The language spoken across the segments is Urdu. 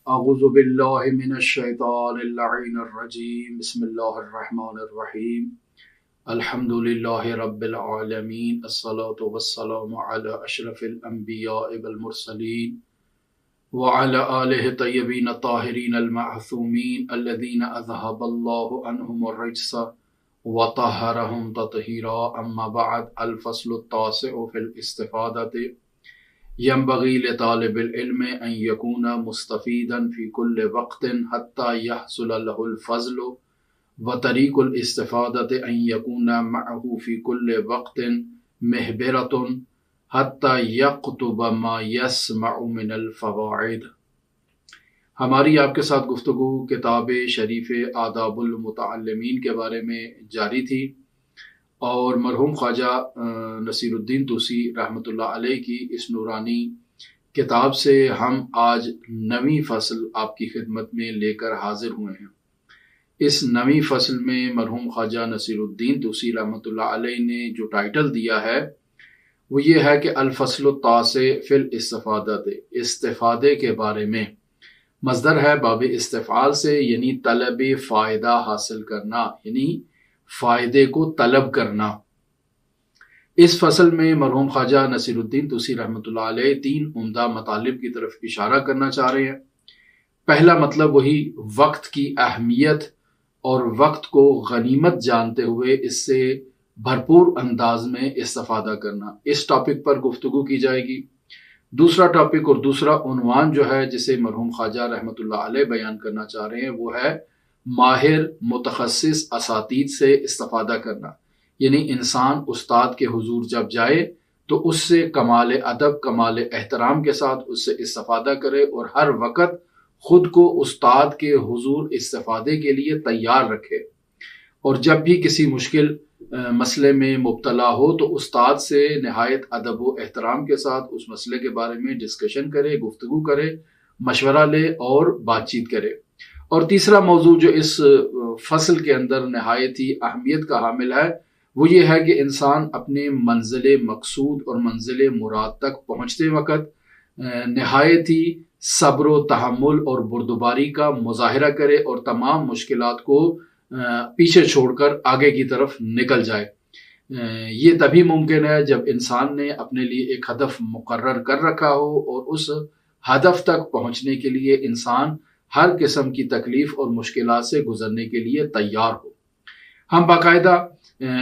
اعوذ باللہ من الشیطان اللعین الرجیم بسم اللہ الرحمن الرحیم الحمد للہ رب العالمین الصلاة والسلام علی اشرف الانبیاء والمرسلین وعلى آلہ طیبین الطاہرین المعصومین الذین اذہب اللہ عنہم الرجس وطہرہم تطہیرا اما بعد الفصل التاسع فی الاستفادۃ ينبغي لطالب العلم أن يكون مستفيدا في كل وقت حتى يحصل له الفضل وطريق الاستفادة أن يكون معه في كل وقت مهبرة حتى يكتب ما يسمع من الفوائد۔ ہماری آپ کے ساتھ گفتگو کتاب شریف آداب المتعلمین کے بارے میں جاری تھی، اور مرحوم خواجہ نصیر الدین طوسی رحمۃ اللہ علیہ کی اس نورانی کتاب سے ہم آج نویں فصل آپ کی خدمت میں لے کر حاضر ہوئے ہیں۔ اس نویں فصل میں مرحوم خواجہ نصیر الدین طوسی رحمۃ اللہ علیہ نے جو ٹائٹل دیا ہے وہ یہ ہے کہ الفصل التاسع فی الاستفادۃ، استفادے کے بارے میں۔ مصدر ہے باب استفعال سے، یعنی طلب فائدہ حاصل کرنا، یعنی فائدے کو طلب کرنا۔ اس فصل میں مرحوم خواجہ نصیر الدین طوسی رحمۃ اللہ علیہ تین عمدہ مطالب کی طرف اشارہ کرنا چاہ رہے ہیں۔ پہلا مطلب وہی وقت کی اہمیت اور وقت کو غنیمت جانتے ہوئے اس سے بھرپور انداز میں استفادہ کرنا، اس ٹاپک پر گفتگو کی جائے گی۔ دوسرا ٹاپک اور دوسرا عنوان جو ہے جسے مرحوم خواجہ رحمۃ اللہ علیہ بیان کرنا چاہ رہے ہیں وہ ہے ماہر متخصص اساتید سے استفادہ کرنا، یعنی انسان استاد کے حضور جب جائے تو اس سے کمال ادب، کمال احترام کے ساتھ اس سے استفادہ کرے اور ہر وقت خود کو استاد کے حضور استفادے کے لیے تیار رکھے، اور جب بھی کسی مشکل مسئلے میں مبتلا ہو تو استاد سے نہایت ادب و احترام کے ساتھ اس مسئلے کے بارے میں ڈسکشن کرے، گفتگو کرے، مشورہ لے اور بات چیت کرے۔ اور تیسرا موضوع جو اس فصل کے اندر نہایت ہی اہمیت کا حامل ہے وہ یہ ہے کہ انسان اپنے منزل مقصود اور منزل مراد تک پہنچتے وقت نہایت ہی صبر و تحمل اور بردباری کا مظاہرہ کرے اور تمام مشکلات کو پیچھے چھوڑ کر آگے کی طرف نکل جائے۔ یہ تبھی ممکن ہے جب انسان نے اپنے لیے ایک ہدف مقرر کر رکھا ہو اور اس ہدف تک پہنچنے کے لیے انسان ہر قسم کی تکلیف اور مشکلات سے گزرنے کے لیے تیار ہو۔ ہم باقاعدہ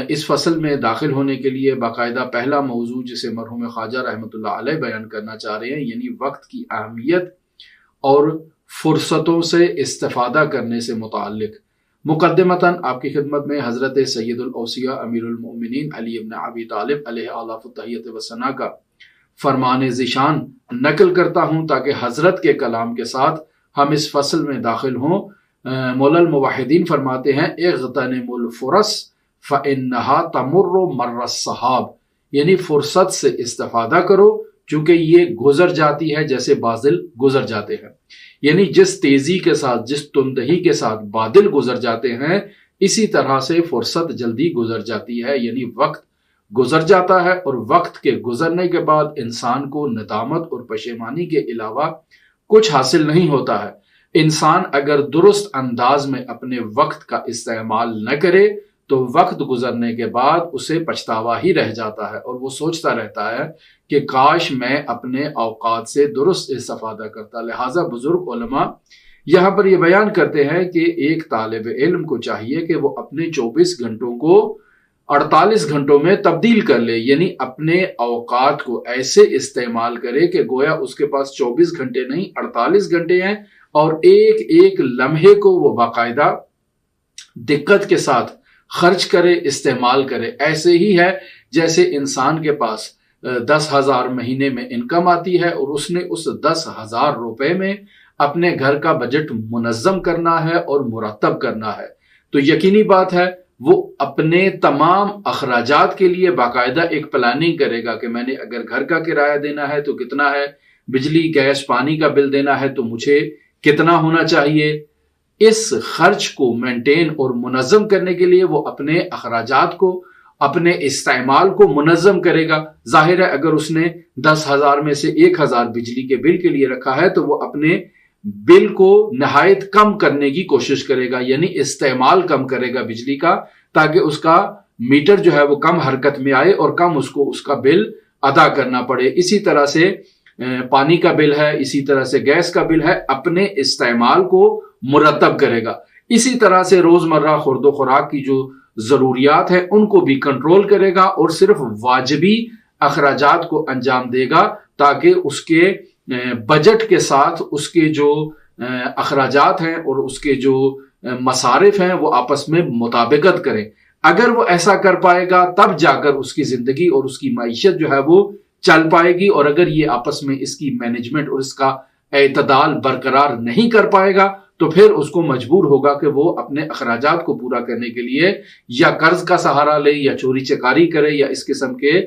اس فصل میں داخل ہونے کے لیے باقاعدہ پہلا موضوع جسے مرحوم خواجہ رحمۃ اللہ علیہ بیان کرنا چاہ رہے ہیں، یعنی وقت کی اہمیت اور فرصتوں سے استفادہ کرنے سے متعلق۔ مقدمتاً آپ کی خدمت میں حضرت سید الاوصیاء امیر المؤمنین علی بن ابی طالب علیہ الاف التحیۃ والثناء کا فرمان ذیشان نقل کرتا ہوں تاکہ حضرت کے کلام کے ساتھ ہم اس فصل میں داخل ہوں۔ مولا الموحدین فرماتے ہیں اغتنم الفرص فإنها تمر مر السحاب، یعنی فرصت سے استفادہ کرو چونکہ یہ گزر جاتی ہے جیسے بادل گزر جاتے ہیں، یعنی جس تیزی کے ساتھ، جس تندہی کے ساتھ بادل گزر جاتے ہیں اسی طرح سے فرصت جلدی گزر جاتی ہے، یعنی وقت گزر جاتا ہے، اور وقت کے گزرنے کے بعد انسان کو ندامت اور پشیمانی کے علاوہ کچھ حاصل نہیں ہوتا ہے۔ انسان اگر درست انداز میں اپنے وقت کا استعمال نہ کرے تو وقت گزرنے کے بعد اسے پچھتاوا ہی رہ جاتا ہے، اور وہ سوچتا رہتا ہے کہ کاش میں اپنے اوقات سے درست استفادہ کرتا۔ لہٰذا بزرگ علماء یہاں پر یہ بیان کرتے ہیں کہ ایک طالب علم کو چاہیے کہ وہ اپنے 24 گھنٹوں کو 48 گھنٹوں میں تبدیل کر لے، یعنی اپنے اوقات کو ایسے استعمال کرے کہ گویا اس کے پاس 24 گھنٹے نہیں 48 گھنٹے ہیں، اور ایک ایک لمحے کو وہ باقاعدہ دقت کے ساتھ خرچ کرے، استعمال کرے۔ ایسے ہی ہے جیسے انسان کے پاس 10,000 مہینے میں انکم آتی ہے اور اس نے اس 10,000 روپے میں اپنے گھر کا بجٹ منظم کرنا ہے اور مرتب کرنا ہے، تو یقینی بات ہے وہ اپنے تمام اخراجات کے لیے باقاعدہ ایک پلاننگ کرے گا کہ میں نے اگر گھر کا کرایہ دینا ہے تو کتنا ہے، بجلی گیس پانی کا بل دینا ہے تو مجھے کتنا ہونا چاہیے۔ اس خرچ کو مینٹین اور منظم کرنے کے لیے وہ اپنے اخراجات کو، اپنے استعمال کو منظم کرے گا۔ ظاہر ہے اگر اس نے 10,000 میں سے 1,000 بجلی کے بل کے لیے رکھا ہے تو وہ اپنے بل کو نہایت کم کرنے کی کوشش کرے گا، یعنی استعمال کم کرے گا بجلی کا، تاکہ اس کا میٹر جو ہے وہ کم حرکت میں آئے اور کم اس کو اس کا بل ادا کرنا پڑے۔ اسی طرح سے پانی کا بل ہے، اسی طرح سے گیس کا بل ہے، اپنے استعمال کو مرتب کرے گا۔ اسی طرح سے روزمرہ خورد و خوراک کی جو ضروریات ہیں ان کو بھی کنٹرول کرے گا اور صرف واجبی اخراجات کو انجام دے گا، تاکہ اس کے بجٹ کے ساتھ اس کے جو اخراجات ہیں اور اس کے جو مصارف ہیں وہ آپس میں مطابقت کریں۔ اگر وہ ایسا کر پائے گا تب جا کر اس کی زندگی اور اس کی معیشت جو ہے وہ چل پائے گی، اور اگر یہ آپس میں اس کی مینجمنٹ اور اس کا اعتدال برقرار نہیں کر پائے گا تو پھر اس کو مجبور ہوگا کہ وہ اپنے اخراجات کو پورا کرنے کے لیے یا قرض کا سہارا لے یا چوری چکاری کرے یا اس قسم کے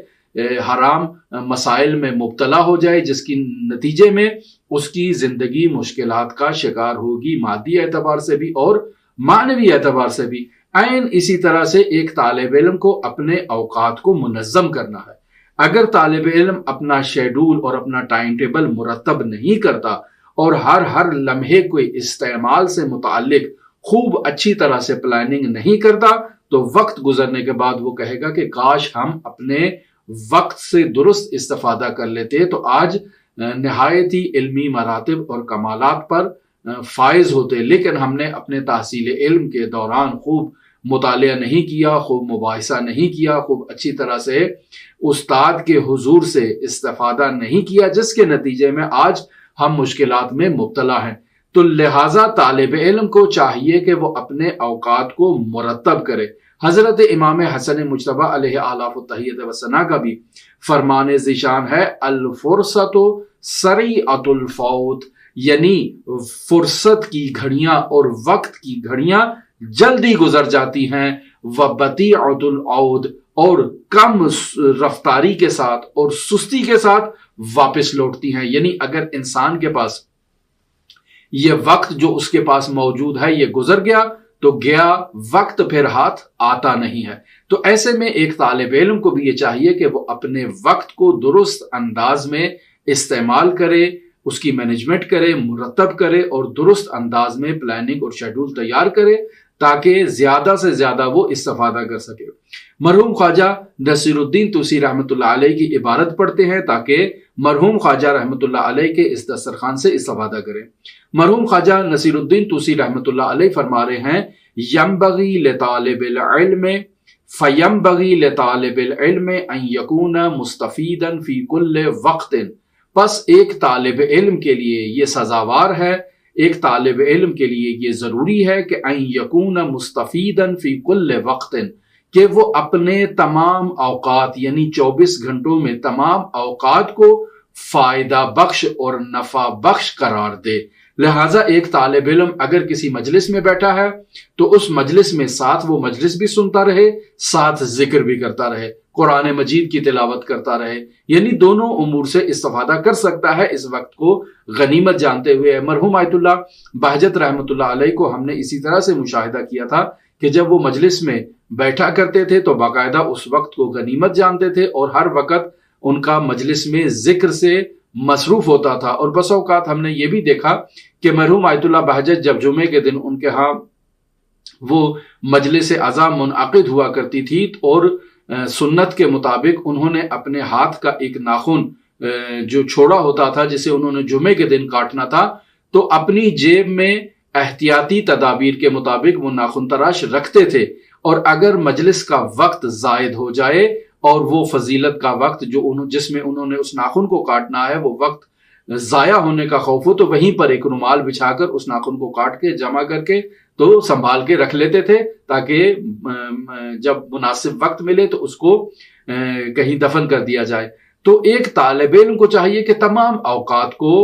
حرام مسائل میں مبتلا ہو جائے، جس کی نتیجے میں اس کی زندگی مشکلات کا شکار ہوگی، مادی اعتبار سے بھی اور معنوی اعتبار سے بھی۔ اسی طرح سے ایک طالب علم کو اپنے اوقات کو منظم کرنا ہے۔ اگر طالب علم اپنا شیڈول اور اپنا ٹائم ٹیبل مرتب نہیں کرتا اور ہر لمحے کو استعمال سے متعلق خوب اچھی طرح سے پلاننگ نہیں کرتا تو وقت گزرنے کے بعد وہ کہے گا کہ کاش ہم اپنے وقت سے درست استفادہ کر لیتے تو آج نہایت ہی علمی مراتب اور کمالات پر فائز ہوتے، لیکن ہم نے اپنے تحصیل علم کے دوران خوب مطالعہ نہیں کیا، خوب مباحثہ نہیں کیا، خوب اچھی طرح سے استاد کے حضور سے استفادہ نہیں کیا، جس کے نتیجے میں آج ہم مشکلات میں مبتلا ہیں۔ تو لہٰذا طالب علم کو چاہیے کہ وہ اپنے اوقات کو مرتب کرے۔ حضرت امام حسن مجتبی علیہ آلاف التحیت وثنا کا بھی فرمان ذیشان ہے، الفرصت سریعۃ الفوت، یعنی فرصت کی گھڑیاں اور وقت کی گھڑیاں جلدی گزر جاتی ہیں، وبطیعۃ العود، اور کم رفتاری کے ساتھ اور سستی کے ساتھ واپس لوٹتی ہیں۔ یعنی اگر انسان کے پاس یہ وقت جو اس کے پاس موجود ہے یہ گزر گیا تو گیا وقت، پھر ہاتھ آتا نہیں ہے۔ تو ایسے میں ایک طالب علم کو بھی یہ چاہیے کہ وہ اپنے وقت کو درست انداز میں استعمال کرے، اس کی مینجمنٹ کرے، مرتب کرے اور درست انداز میں پلاننگ اور شیڈول تیار کرے تاکہ زیادہ سے زیادہ وہ استفادہ کر سکے۔ مرحوم خواجہ نصیر الدین طوسی رحمۃ اللہ علیہ کی عبارت پڑھتے ہیں تاکہ مرحوم خواجہ رحمۃ اللہ علیہ کے اس دسترخوان سے استفادہ کریں۔ مرحوم خواجہ نصیر الدین طوسی رحمۃ اللہ علیہ فرما رہے ہیں، ينبغي لطالب العلم فينبغي لطالب العلم ان يكون مستفيدا في كل وقت، پس ایک طالب علم کے لیے یہ سزاوار ہے، ایک طالب علم کے لیے یہ ضروری ہے کہ ان يكون مستفيدا في كل وقت، کہ وہ اپنے تمام اوقات یعنی 24 گھنٹوں میں تمام اوقات کو فائدہ بخش اور نفع بخش قرار دے۔ لہٰذا ایک طالب علم اگر کسی مجلس میں بیٹھا ہے تو اس مجلس میں ساتھ وہ مجلس بھی سنتا رہے، ساتھ ذکر بھی کرتا رہے، قرآن مجید کی تلاوت کرتا رہے، یعنی دونوں امور سے استفادہ کر سکتا ہے، اس وقت کو غنیمت جانتے ہوئے۔ مرحوم آیت اللہ بہجت رحمۃ اللہ علیہ کو ہم نے اسی طرح سے مشاہدہ کیا تھا کہ جب وہ مجلس میں بیٹھا کرتے تھے تو باقاعدہ اس وقت کو غنیمت جانتے تھے اور ہر وقت ان کا مجلس میں ذکر سے مصروف ہوتا تھا۔ اور بس اوقات ہم نے یہ بھی دیکھا کہ مرحوم آیت اللہ بہجت جب جمعے کے دن ان کے ہاں وہ مجلس عزا منعقد ہوا کرتی تھی اور سنت کے مطابق انہوں نے اپنے ہاتھ کا ایک ناخن جو چھوڑا ہوتا تھا جسے انہوں نے جمعے کے دن کاٹنا تھا تو اپنی جیب میں احتیاطی تدابیر کے مطابق وہ ناخن تراش رکھتے تھے، اور اگر مجلس کا وقت زائد ہو جائے اور وہ فضیلت کا وقت جس میں انہوں نے اس ناخن کو کاٹنا ہے وہ وقت ضائع ہونے کا خوف ہو تو وہیں پر ایک رومال بچھا کر اس ناخن کو کاٹ کے جمع کر کے تو سنبھال کے رکھ لیتے تھے تاکہ جب مناسب وقت ملے تو اس کو کہیں دفن کر دیا جائے۔ تو ایک طالب علم کو چاہیے کہ تمام اوقات کو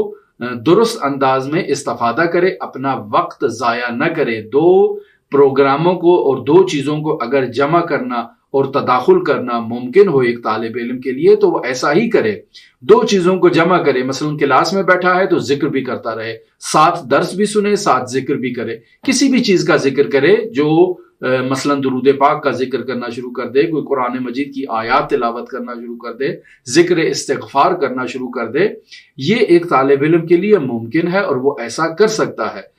درست انداز میں استفادہ کرے، اپنا وقت ضائع نہ کرے۔ دو پروگراموں کو اور دو چیزوں کو اگر جمع کرنا اور تداخل کرنا ممکن ہو ایک طالب علم کے لیے تو وہ ایسا ہی کرے، دو چیزوں کو جمع کرے۔ مثلا کلاس میں بیٹھا ہے تو ذکر بھی کرتا رہے، ساتھ درس بھی سنے، ساتھ ذکر بھی کرے، کسی بھی چیز کا ذکر کرے جو مثلا درود پاک کا ذکر کرنا شروع کر دے، کوئی قرآن مجید کی آیات تلاوت کرنا شروع کر دے، ذکر استغفار کرنا شروع کر دے، یہ ایک طالب علم کے لیے ممکن ہے اور وہ ایسا کر سکتا ہے۔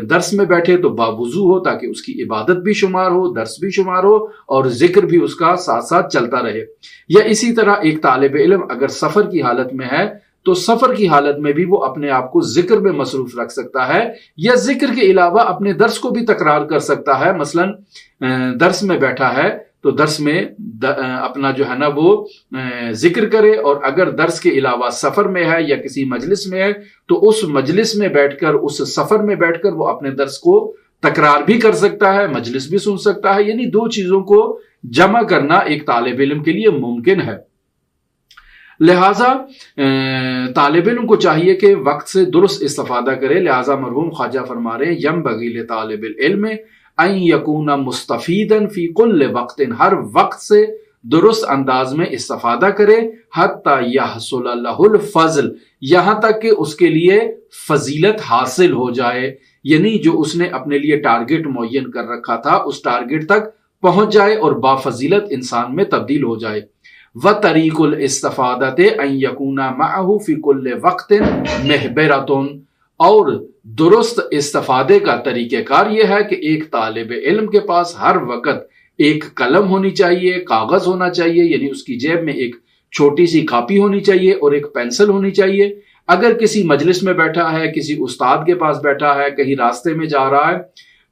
درس میں بیٹھے تو باوضو ہو تاکہ اس کی عبادت بھی شمار ہو، درس بھی شمار ہو اور ذکر بھی اس کا ساتھ ساتھ چلتا رہے۔ یا اسی طرح ایک طالب علم اگر سفر کی حالت میں ہے تو سفر کی حالت میں بھی وہ اپنے آپ کو ذکر میں مصروف رکھ سکتا ہے، یا ذکر کے علاوہ اپنے درس کو بھی تکرار کر سکتا ہے۔ مثلا درس میں بیٹھا ہے تو درس میں اپنا جو ہے نا وہ ذکر کرے، اور اگر درس کے علاوہ سفر میں ہے یا کسی مجلس میں ہے تو اس مجلس میں بیٹھ کر، اس سفر میں بیٹھ کر وہ اپنے درس کو تکرار بھی کر سکتا ہے، مجلس بھی سن سکتا ہے۔ یعنی دو چیزوں کو جمع کرنا ایک طالب علم کے لیے ممکن ہے۔ لہٰذا طالب علم کو چاہیے کہ وقت سے درست استفادہ کرے۔ لہٰذا مرحوم خواجہ فرما رہے ہیں ینبغی لطالب العلم ان یکون مستفیدا فی کل وقت، ہر وقت سے درست انداز میں استفادہ کرے، حتی یحصل لہ الفضل، یہاں تک کہ اس کے لیے فضیلت حاصل ہو جائے، یعنی جو اس نے اپنے لیے ٹارگٹ معین کر رکھا تھا اس ٹارگٹ تک پہنچ جائے اور بافضیلت انسان میں تبدیل ہو جائے۔ وطریق الاستفادۃ ان یکون معہ فی کل وقت محبرۃ، اور درست استفادے کا طریقہ کار یہ ہے کہ ایک طالب علم کے پاس ہر وقت ایک قلم ہونی چاہیے، کاغذ ہونا چاہیے، یعنی اس کی جیب میں ایک چھوٹی سی کاپی ہونی چاہیے اور ایک پینسل ہونی چاہیے۔ اگر کسی مجلس میں بیٹھا ہے، کسی استاد کے پاس بیٹھا ہے، کہیں راستے میں جا رہا ہے،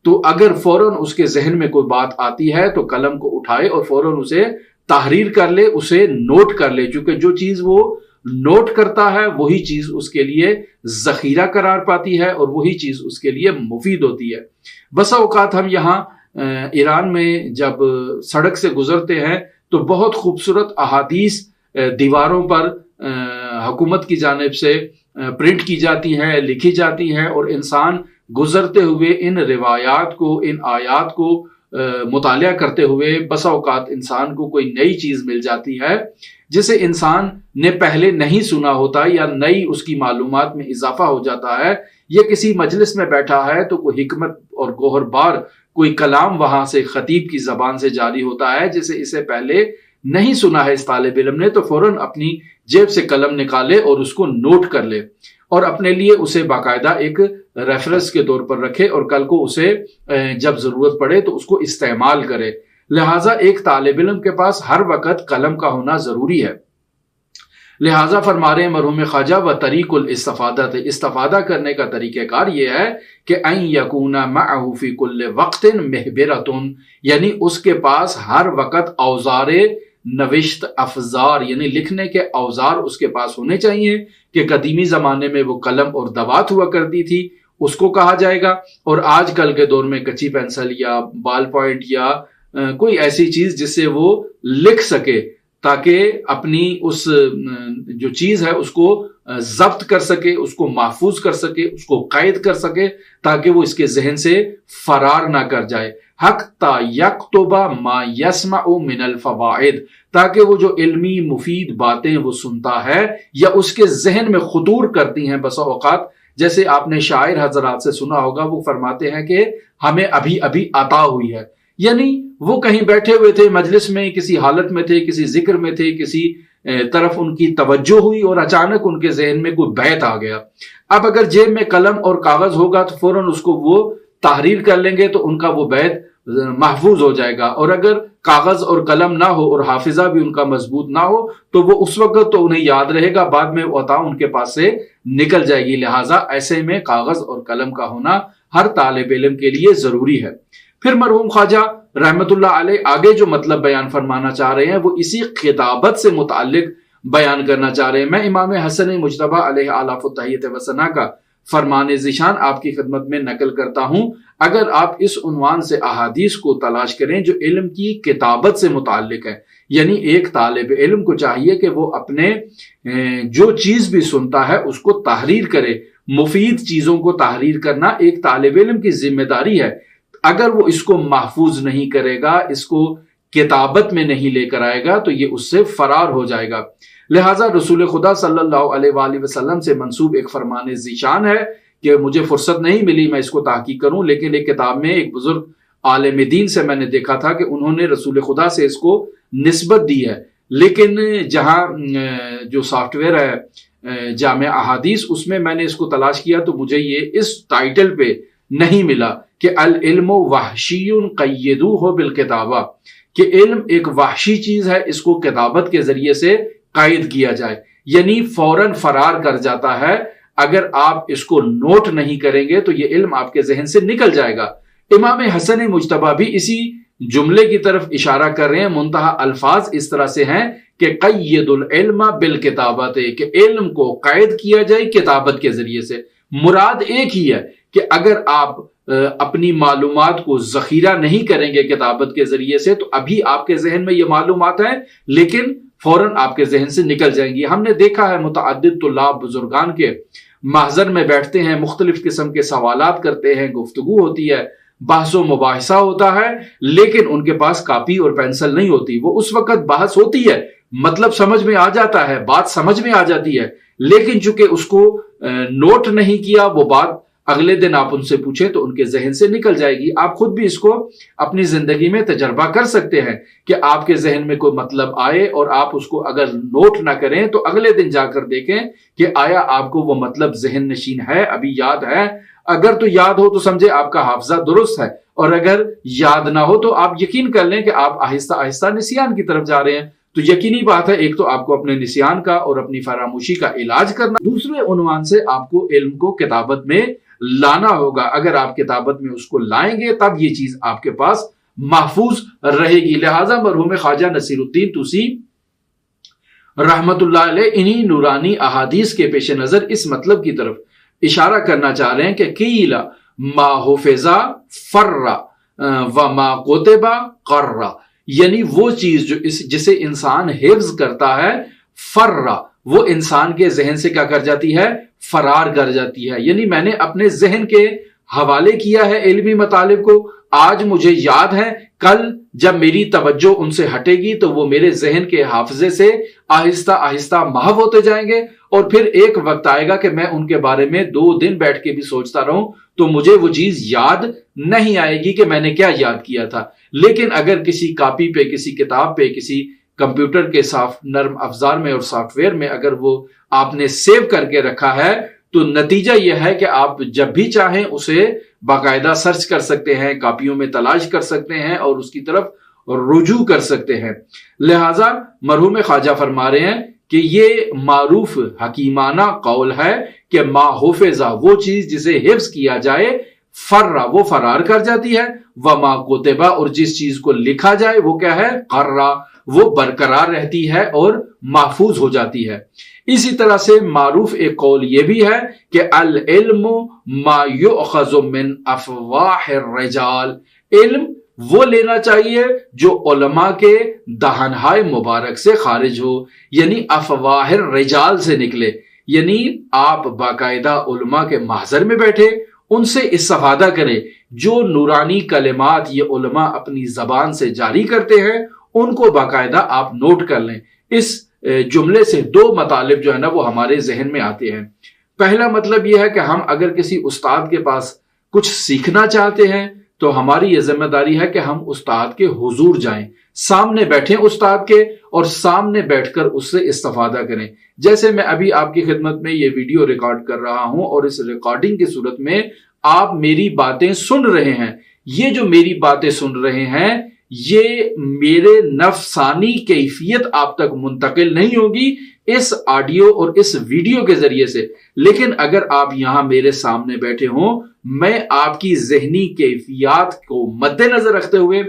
تو اگر فوراً اس کے ذہن میں کوئی بات آتی ہے تو قلم کو اٹھائے اور فوراً اسے تحریر کر لے، اسے نوٹ کر لے، چونکہ جو چیز وہ نوٹ کرتا ہے وہی چیز اس کے لیے ذخیرہ قرار پاتی ہے اور وہی چیز اس کے لیے مفید ہوتی ہے۔ بسا اوقات ہم یہاں ایران میں جب سڑک سے گزرتے ہیں تو بہت خوبصورت احادیث دیواروں پر حکومت کی جانب سے پرنٹ کی جاتی ہیں، لکھی جاتی ہیں، اور انسان گزرتے ہوئے ان روایات کو، ان آیات کو مطالعہ کرتے ہوئے بسا اوقات انسان کو کوئی نئی چیز مل جاتی ہے جسے انسان نے پہلے نہیں سنا ہوتا، یا نئی اس کی معلومات میں اضافہ ہو جاتا ہے، یا کسی مجلس میں بیٹھا ہے تو کوئی حکمت اور گوہر بار کوئی کلام وہاں سے خطیب کی زبان سے جاری ہوتا ہے جسے اسے پہلے نہیں سنا ہے اس طالب علم نے، تو فوراً اپنی جیب سے قلم نکالے اور اس کو نوٹ کر لے اور اپنے لیے اسے باقاعدہ ایک ریفرنس کے طور پر رکھے اور کل کو اسے جب ضرورت پڑے تو اس کو استعمال کرے۔ لہٰذا ایک طالب علم کے پاس ہر وقت قلم کا ہونا ضروری ہے۔ لہٰذا فرما رہے ہیں مرحوم خواجہ وطریق الاستفادۃ، استفادہ کرنے کا طریقہ کار یہ ہے کہ ان یکون معہ فی کل وقت محبرۃ، یعنی اس کے پاس ہر وقت اوزار نوشت، افزار یعنی لکھنے کے اوزار اس کے پاس ہونے چاہیے، کہ قدیمی زمانے میں وہ قلم اور دوات ہوا کرتی تھی اس کو کہا جائے گا، اور آج کل کے دور میں کچی پینسل یا بال پوائنٹ یا کوئی ایسی چیز جس سے وہ لکھ سکے تاکہ اپنی اس جو چیز ہے اس کو ضبط کر سکے، اس کو محفوظ کر سکے، اس کو قید کر سکے تاکہ وہ اس کے ذہن سے فرار نہ کر جائے۔ حتی یکتب ما یسمع من الفوائد، تاکہ وہ جو علمی مفید باتیں وہ سنتا ہے یا اس کے ذہن میں خطور کرتی ہیں بسا اوقات، جیسے آپ نے شاعر حضرات سے سنا ہوگا، وہ فرماتے ہیں کہ ہمیں ابھی ابھی عطا ہوئی ہے، یعنی وہ کہیں بیٹھے ہوئے تھے مجلس میں، کسی حالت میں تھے، کسی ذکر میں تھے، کسی طرف ان کی توجہ ہوئی اور اچانک ان کے ذہن میں کوئی بیت آ گیا۔ اب اگر جیب میں قلم اور کاغذ ہوگا تو فوراً اس کو وہ تحریر کر لیں گے تو ان کا وہ بیت محفوظ ہو جائے گا، اور اگر کاغذ اور قلم نہ ہو اور حافظہ بھی ان کا مضبوط نہ ہو تو وہ اس وقت تو انہیں یاد رہے گا، بعد میں وہ عطا ان کے پاس سے نکل جائے گی۔ لہٰذا ایسے میں کاغذ اور قلم کا ہونا ہر طالب علم کے لیے ضروری ہے۔ پھر مرحوم خواجہ رحمت اللہ علیہ آگے جو مطلب بیان فرمانا چاہ رہے ہیں وہ اسی خطابت سے متعلق بیان کرنا چاہ رہے ہیں۔ میں امام حسن مجتبیٰ علیہ آلاف التحیت و ثنا کا فرمان ذیشان آپ کی خدمت میں نقل کرتا ہوں۔ اگر آپ اس عنوان سے احادیث کو تلاش کریں جو علم کی کتابت سے متعلق ہے، یعنی ایک طالب علم کو چاہیے کہ وہ اپنے جو چیز بھی سنتا ہے اس کو تحریر کرے۔ مفید چیزوں کو تحریر کرنا ایک طالب علم کی ذمہ داری ہے۔ اگر وہ اس کو محفوظ نہیں کرے گا، اس کو کتابت میں نہیں لے کر آئے گا تو یہ اس سے فرار ہو جائے گا۔ لہٰذا رسول خدا صلی اللہ علیہ وآلہ وسلم سے منسوب ایک فرمان ذیشان ہے کہ مجھے فرصت نہیں ملی میں اس کو تحقیق کروں، لیکن ایک کتاب میں ایک بزرگ عالم دین سے میں نے دیکھا تھا کہ انہوں نے رسول خدا سے اس کو نسبت دی ہے، لیکن جہاں جو سافٹ ویئر ہے جامع احادیث، اس میں نے اس کو تلاش کیا تو مجھے یہ اس ٹائٹل پہ نہیں ملا کہ العلم وحشی قیدوہ بالکتابہ، کہ علم ایک وحشی چیز ہے، اس کو کتابت کے ذریعے سے قید کیا جائے، یعنی فوراً فرار کر جاتا ہے۔ اگر آپ اس کو نوٹ نہیں کریں گے تو یہ علم آپ کے ذہن سے نکل جائے گا۔ امام حسن مجتبی بھی اسی جملے کی طرف اشارہ کر رہے ہیں، منتہا الفاظ اس طرح سے ہیں کہ قید العلم بالکتابت، کہ علم کو قید کیا جائے کتابت کے ذریعے سے۔ مراد ایک ہی ہے کہ اگر آپ اپنی معلومات کو ذخیرہ نہیں کریں گے کتابت کے ذریعے سے تو ابھی آپ کے ذہن میں یہ معلومات ہیں لیکن فوراً آپ کے ذہن سے نکل جائیں گی۔ ہم نے دیکھا ہے متعدد طلاب بزرگان کے محضر میں بیٹھتے ہیں، مختلف قسم کے سوالات کرتے ہیں، گفتگو ہوتی ہے، بحث و مباحثہ ہوتا ہے، لیکن ان کے پاس کاپی اور پینسل نہیں ہوتی۔ وہ اس وقت بحث ہوتی ہے، مطلب سمجھ میں آ جاتا ہے، بات سمجھ میں آ جاتی ہے، لیکن چونکہ اس کو نوٹ نہیں کیا، وہ بات اگلے دن آپ ان سے پوچھیں تو ان کے ذہن سے نکل جائے گی۔ آپ خود بھی اس کو اپنی زندگی میں تجربہ کر سکتے ہیں کہ آپ کے ذہن میں کوئی مطلب آئے اور آپ اس کو اگر نوٹ نہ کریں تو اگلے دن جا کر دیکھیں کہ آیا آپ کو وہ مطلب ذہن نشین ہے، ابھی یاد ہے۔ اگر تو یاد ہو تو سمجھے آپ کا حافظہ درست ہے، اور اگر یاد نہ ہو تو آپ یقین کر لیں کہ آپ آہستہ آہستہ نسیان کی طرف جا رہے ہیں۔ تو یقینی بات ہے، ایک تو آپ کو اپنے نسیان کا اور اپنی فراموشی کا علاج کرنا، دوسرے عنوان سے آپ کو علم کو کتابت میں لانا ہوگا۔ اگر آپ کتابت میں اس کو لائیں گے تب یہ چیز آپ کے پاس محفوظ رہے گی۔ لہٰذا مرحوم خواجہ نصیر الدین توسی رحمت اللہ علیہ انہی نورانی احادیث کے پیش نظر اس مطلب کی طرف اشارہ کرنا چاہ رہے ہیں کہ قیل ما حفظ فر و ما کتب قر، یعنی وہ چیز جو جسے انسان حفظ کرتا ہے، فر، وہ انسان کے ذہن سے کیا کر جاتی ہے؟ فرار کر جاتی ہے۔ یعنی میں نے اپنے ذہن کے حوالے کیا ہے علمی مطالب کو، آج مجھے یاد ہے، کل جب میری توجہ ان سے ہٹے گی تو وہ میرے ذہن کے حافظے سے آہستہ آہستہ محو ہوتے جائیں گے، اور پھر ایک وقت آئے گا کہ میں ان کے بارے میں 2 دن بیٹھ کے بھی سوچتا رہوں تو مجھے وہ چیز یاد نہیں آئے گی کہ میں نے کیا یاد کیا تھا۔ لیکن اگر کسی کاپی پہ، کسی کتاب پہ، کسی کمپیوٹر کے نرم افزار میں اور سافٹ ویئر میں اگر وہ آپ نے سیو کر کے رکھا ہے تو نتیجہ یہ ہے کہ آپ جب بھی چاہیں اسے باقاعدہ سرچ کر سکتے ہیں، کاپیوں میں تلاش کر سکتے ہیں اور اس کی طرف رجوع کر سکتے ہیں۔ لہٰذا مرحوم خواجہ فرما رہے ہیں کہ یہ معروف حکیمانہ قول ہے کہ ما حفظ، وہ چیز جسے حفظ کیا جائے، فر، وہ فرار کر جاتی ہے، وما کتب، اور جس چیز کو لکھا جائے وہ کیا ہے؟ قر، وہ برقرار رہتی ہے اور محفوظ ہو جاتی ہے۔ اسی طرح سے معروف ایک قول یہ بھی ہے کہ العلم ما یؤخذ من افواہ الرجال، علم وہ لینا چاہیے جو علماء کے دہنہائے مبارک سے خارج ہو، یعنی افواہ الرجال سے نکلے، یعنی آپ باقاعدہ علماء کے محضر میں بیٹھے ان سے استفادہ کریں، جو نورانی کلمات یہ علماء اپنی زبان سے جاری کرتے ہیں ان کو باقاعدہ آپ نوٹ کر لیں۔ اس جملے سے 2 مطالب جو ہے نا وہ ہمارے ذہن میں آتے ہیں۔ پہلا مطلب یہ ہے کہ ہم اگر کسی استاد کے پاس کچھ سیکھنا چاہتے ہیں تو ہماری یہ ذمہ داری ہے کہ ہم استاد کے حضور جائیں، سامنے بیٹھیں استاد کے اور سامنے بیٹھ کر اس سے استفادہ کریں۔ جیسے میں ابھی آپ کی خدمت میں یہ ویڈیو ریکارڈ کر رہا ہوں اور اس ریکارڈنگ کی صورت میں آپ میری باتیں سن رہے ہیں، یہ جو میری باتیں سن رہے ہیں یہ میرے نفسانی کیفیت آپ تک منتقل نہیں ہوگی اس آڈیو اور اس ویڈیو کے ذریعے سے، لیکن اگر آپ یہاں میرے سامنے بیٹھے ہوں، میں آپ کی ذہنی کیفیات کو مد نظر رکھتے ہوئے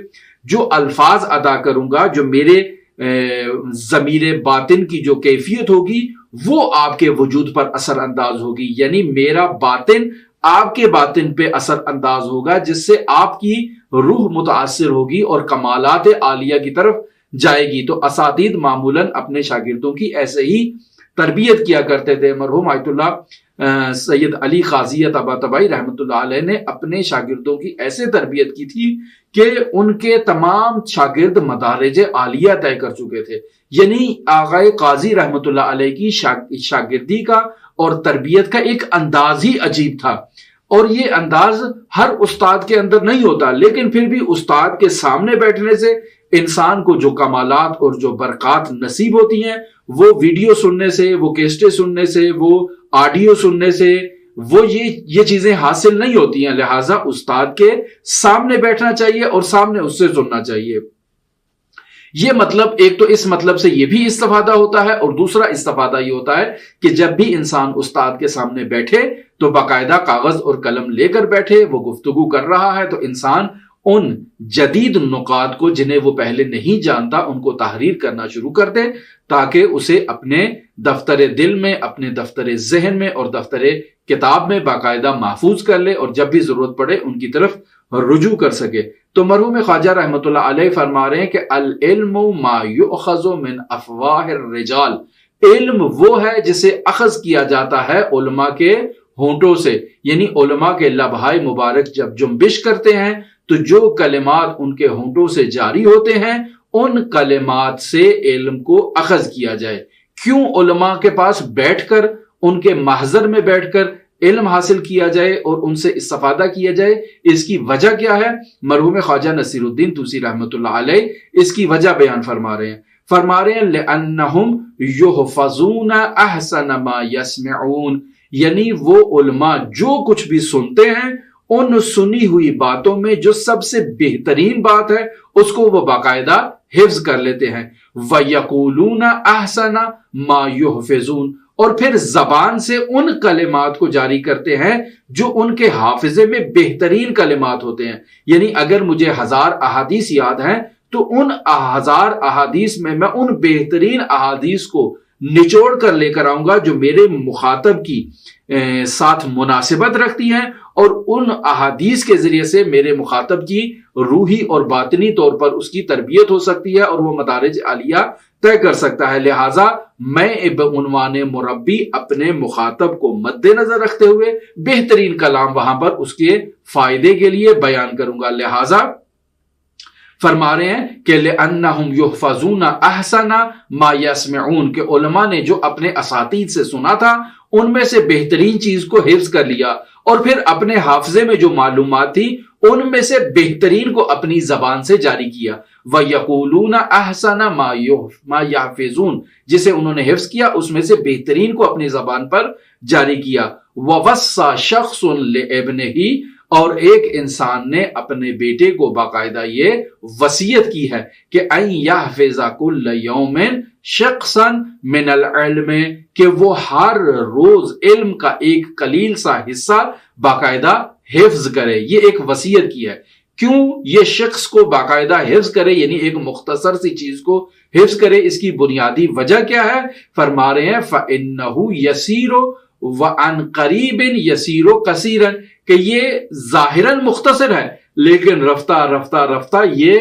جو الفاظ ادا کروں گا، جو میرے ضمیر باطن کی جو کیفیت ہوگی وہ آپ کے وجود پر اثر انداز ہوگی، یعنی میرا باطن آپ کے باطن پہ اثر انداز ہوگا، جس سے آپ کی روح متاثر ہوگی اور کمالات عالیہ کی طرف جائے گی۔ تو اساتید معمولاً اپنے شاگردوں کی ایسے ہی تربیت کیا کرتے تھے۔ مرحوم آیت اللہ سید علی قاضی طباطبائی رحمۃ اللہ علیہ نے اپنے شاگردوں کی ایسے تربیت کی تھی کہ ان کے تمام شاگرد مدارج عالیہ طے کر چکے تھے، یعنی آغائے قاضی رحمۃ اللہ علیہ کی شاگردی کا اور تربیت کا ایک انداز ہی عجیب تھا۔ اور یہ انداز ہر استاد کے اندر نہیں ہوتا، لیکن پھر بھی استاد کے سامنے بیٹھنے سے انسان کو جو کمالات اور جو برکات نصیب ہوتی ہیں وہ ویڈیو سننے سے، وہ کیسٹیں سننے سے، وہ آڈیو سننے سے، وہ یہ چیزیں حاصل نہیں ہوتی ہیں۔ لہٰذا استاد کے سامنے بیٹھنا چاہیے اور سامنے اس سے سننا چاہیے۔ یہ مطلب ایک تو اس مطلب سے یہ بھی استفادہ ہوتا ہے، اور دوسرا استفادہ یہ ہوتا ہے کہ جب بھی انسان استاد کے سامنے بیٹھے تو باقاعدہ کاغذ اور قلم لے کر بیٹھے، وہ گفتگو کر رہا ہے تو انسان ان جدید نکات کو جنہیں وہ پہلے نہیں جانتا ان کو تحریر کرنا شروع کر دے، تاکہ اسے اپنے دفتر دل میں، اپنے دفتر ذہن میں اور دفتر کتاب میں باقاعدہ محفوظ کر لے، اور جب بھی ضرورت پڑے ان کی طرف رجوع کر سکے۔ تو مرحوم خواجہ رحمۃ اللہ علیہ فرما رہے ہیں کہ العلم ما یؤخذ من افواہ الرجال، علم وہ ہے جسے اخذ کیا جاتا ہے علماء کے ہونٹوں سے، یعنی علماء کے لبہائے مبارک جب جنبش کرتے ہیں تو جو کلمات ان کے ہونٹوں سے جاری ہوتے ہیں ان کلمات سے علم کو اخذ کیا جائے۔ کیوں علماء کے پاس بیٹھ کر، ان کے محضر میں بیٹھ کر علم حاصل کیا جائے اور ان سے استفادہ کیا جائے؟ اس کی وجہ کیا ہے؟ مرحوم خواجہ نصیر الدین طوسی رحمۃ اللہ علیہ اس کی وجہ بیان فرما رہے ہیں لِأَنَّهُمْ يُحْفَظُونَ أَحْسَنَ مَا يَسْمِعُونَ، یعنی وہ علماء جو کچھ بھی سنتے ہیں ان سنی ہوئی باتوں میں جو سب سے بہترین بات ہے اس کو وہ باقاعدہ حفظ کر لیتے ہیں۔ وَيَقُولُونَ أَحْسَنَ مَا يُحْفِظُونَ، اور پھر زبان سے ان کلمات کو جاری کرتے ہیں جو ان کے حافظے میں بہترین کلمات ہوتے ہیں۔ یعنی اگر مجھے 1000 احادیث یاد ہیں تو ان 1000 احادیث میں ان بہترین احادیث کو نچوڑ کر لے کر آؤں گا جو میرے مخاطب کی ساتھ مناسبت رکھتی ہیں، اور ان احادیث کے ذریعے سے میرے مخاطب کی روحی اور باطنی طور پر اس کی تربیت ہو سکتی ہے اور وہ مدارج عالیہ طے کر سکتا ہے۔ لہٰذا میں بعنوان مربی اپنے مخاطب کو مد نظر رکھتے ہوئے بہترین کلام وہاں پر اس کے فائدے کے لیے بیان کروں گا۔ لہٰذا فرما رہے ہیں کہ لِأَنَّهُمْ يُحْفَظُونَ أَحْسَنَ مَا يَسْمِعُونَ، کہ علماء نے جو اپنے اساتید سے سنا تھا ان میں سے بہترین چیز کو حفظ کر لیا، اور پھر اپنے حافظے میں جو معلومات تھی ان میں سے بہترین کو اپنی زبان سے جاری کیا۔ وَيَقُولُونَ أَحْسَنَ مَا يَحْفِظُونَ، جسے انہوں نے حفظ کیا اس میں سے بہترین کو اپنی زبان پر جاری کیا۔ وَوَصَّى شَخْصٌ لِابْنِهِ، اور ایک انسان نے اپنے بیٹے کو باقاعدہ یہ وصیت کی ہے کہ اَن يَحْفِظَ كُلَّ يَوْمٍ شَخْصًا مِنَ الْعِلْمِ، کہ وہ ہر روز علم کا ایک قلیل سا حصہ باقاعدہ حفظ کرے۔ یہ ایک وصیت کی ہے۔ کیوں یہ شخص کو باقاعدہ حفظ کرے، یعنی ایک مختصر سی چیز کو حفظ کرے؟ اس کی بنیادی وجہ کیا ہے؟ فرما رہے ہیں فَإِنَّهُ يَسِيرُ وَعَنْ قَرِيبٍ يَسِيرُ كَثِيرًا، کہ یہ ظاہراً مختصر ہے لیکن رفتہ رفتہ رفتہ یہ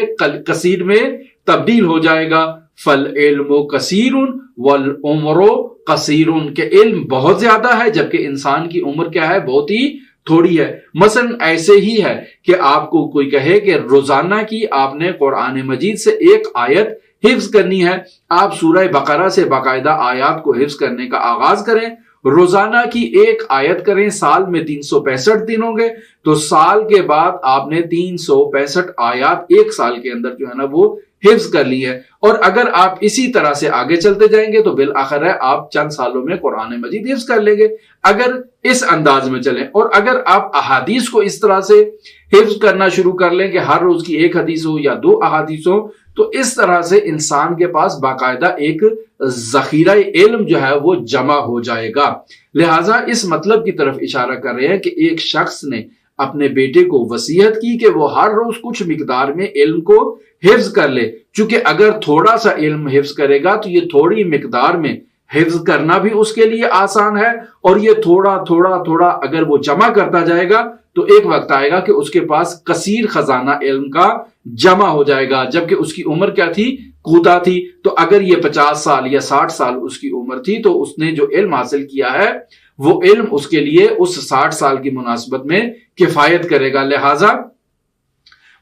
کثیر میں تبدیل ہو جائے گا۔ فَالْعِلْمُ كَثِيرٌ وَالْعُمْرُ قَصِيرٌ، کہ علم بہت زیادہ ہے جبکہ انسان کی عمر کیا ہے؟ بہت ہی تھوڑی ہے۔ مثلا ایسے ہی ہے کہ آپ کو کوئی کہے کہ روزانہ کی آپ نے قرآن مجید سے ایک آیت حفظ کرنی ہے، آپ سورہ بقرہ سے باقاعدہ آیات کو حفظ کرنے کا آغاز کریں، روزانہ کی ایک آیت کریں، سال میں 365 دن ہوں گے، تو سال کے بعد آپ نے 365 آیات ایک سال کے اندر جو ہے نا وہ حفظ کر لی ہے۔ اور اگر آپ اسی طرح سے آگے چلتے جائیں گے تو بالآخر ہے آپ چند سالوں میں قرآن مجید حفظ کر لیں گے، اگر اس انداز میں چلیں۔ اور اگر آپ احادیث کو اس طرح سے حفظ کرنا شروع کر لیں کہ ہر روز کی ایک حدیث ہو یا 2 احادیث ہو، تو اس طرح سے انسان کے پاس باقاعدہ ایک ذخیرہ علم جو ہے وہ جمع ہو جائے گا۔ لہٰذا اس مطلب کی طرف اشارہ کر رہے ہیں کہ ایک شخص نے اپنے بیٹے کو وصیت کی کہ وہ ہر روز کچھ مقدار میں علم کو حفظ کر لے، چونکہ اگر تھوڑا سا علم حفظ کرے گا تو یہ تھوڑی مقدار میں حفظ کرنا بھی اس کے لیے آسان ہے، اور یہ تھوڑا تھوڑا تھوڑا اگر وہ جمع کرتا جائے گا تو ایک وقت آئے گا کہ اس کے پاس کثیر خزانہ علم کا جمع ہو جائے گا، جبکہ اس کی عمر کیا تھی؟ کوتا تھی۔ تو اگر یہ 50 سال یا 60 سال اس کی عمر تھی تو اس نے جو علم حاصل کیا ہے وہ علم اس کے لیے اس 60 سال کی مناسبت میں کفایت کرے گا۔ لہٰذا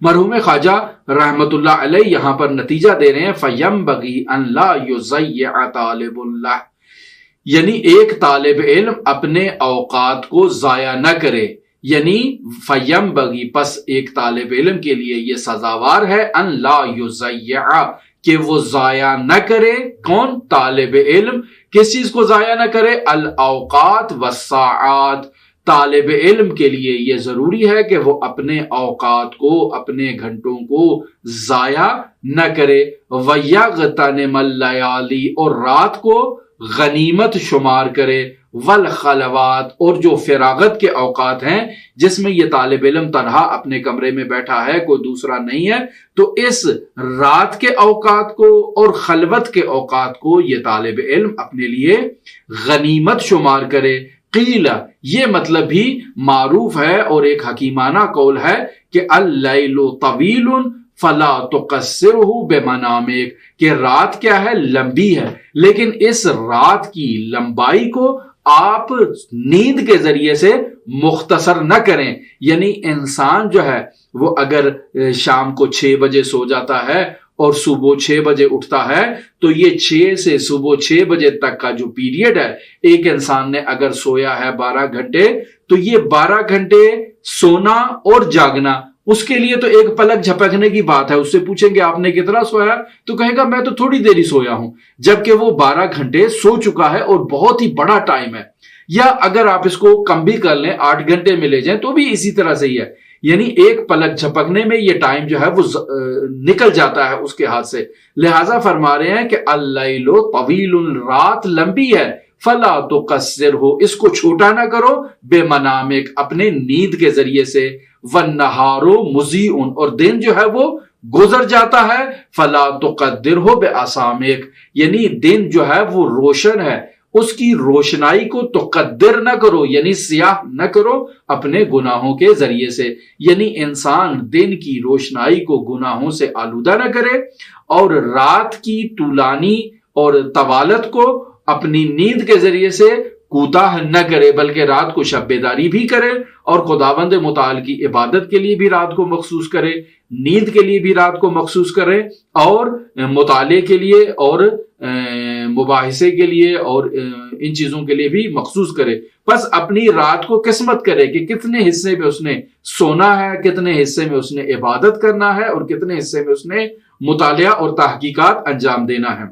مرحوم خواجہ رحمت اللہ علیہ یہاں پر نتیجہ دے رہے ہیں فَيَنبَغِي أَن لَا يُضَيِّعَ طَالِبُ اللَّهِ، یعنی ایک طالب علم اپنے اوقات کو ضائع نہ کرے، یعنی فیم بگی پس ایک طالب علم کے لیے یہ سزاوار ہے ان لا یضیع کہ وہ ضائع نہ کرے. کون؟ طالب علم. کس چیز کو ضائع نہ کرے؟ الاوقات والساعات. طالب علم کے لیے یہ ضروری ہے کہ وہ اپنے اوقات کو اپنے گھنٹوں کو ضائع نہ کرے. وَيَغْتَنِمَ اللَّيَالِي اور رات کو غنیمت شمار کرے. والخلوات اور جو فراغت کے اوقات ہیں جس میں یہ طالب علم تنہا اپنے کمرے میں بیٹھا ہے کوئی دوسرا نہیں ہے تو اس رات کے اوقات کو اور خلوت کے اوقات کو یہ طالب علم اپنے لیے غنیمت شمار کرے. قیل یہ مطلب بھی معروف ہے اور ایک حکیمانہ قول ہے کہ اللیل طویل فلا تقصرہ بمنامک کہ رات کیا ہے؟ لمبی ہے، لیکن اس رات کی لمبائی کو آپ نیند کے ذریعے سے مختصر نہ کریں. یعنی انسان جو ہے وہ اگر شام کو 6 بجے سو جاتا ہے اور صبح 6 بجے اٹھتا ہے تو یہ 6 سے صبح 6 بجے تک کا جو پیریڈ ہے ایک انسان نے اگر سویا ہے 12 گھنٹے تو یہ 12 گھنٹے سونا اور جاگنا اس کے لیے تو ایک پلک جھپکنے کی بات ہے. اس سے پوچھیں گے آپ نے کتنا سویا تو کہے گا میں تو تھوڑی دیر ہی سویا ہوں، جبکہ وہ 12 گھنٹے سو چکا ہے اور بہت ہی بڑا ٹائم ہے. یا اگر آپ اس کو کم بھی کر لیں 8 گھنٹے میں لے جائیں تو بھی اسی طرح سے ہی ہے. یعنی ایک پلک جھپکنے میں یہ ٹائم جو ہے وہ نکل جاتا ہے اس کے ہاتھ سے. لہٰذا فرما رہے ہیں کہ اللیل طویل رات لمبی ہے فلا تقصرہ اس کو چھوٹا نہ کرو بے منامک اپنے نیند کے ذریعے سے. والنہار مضیء اور دن جو ہے وہ گزر جاتا ہے فلا تقدرہ باسامک یعنی دن جو ہے وہ روشن ہے اس کی روشنائی کو تقدر نہ کرو یعنی سیاہ نہ کرو اپنے گناہوں کے ذریعے سے. یعنی انسان دن کی روشنائی کو گناہوں سے آلودہ نہ کرے اور رات کی طولانی اور طوالت کو اپنی نیند کے ذریعے سے کوتاہ نہ کرے بلکہ رات کو شب بیداری بھی کرے اور خداوند متعال کی عبادت کے لیے بھی رات کو مخصوص کرے، نیند کے لیے بھی رات کو مخصوص کرے اور مطالعے کے لیے اور مباحثے کے لیے اور ان چیزوں کے لیے بھی مخصوص کرے. بس اپنی رات کو قسمت کرے کہ کتنے حصے میں اس نے سونا ہے، کتنے حصے میں اس نے عبادت کرنا ہے اور کتنے حصے میں اس نے مطالعہ اور تحقیقات انجام دینا ہے.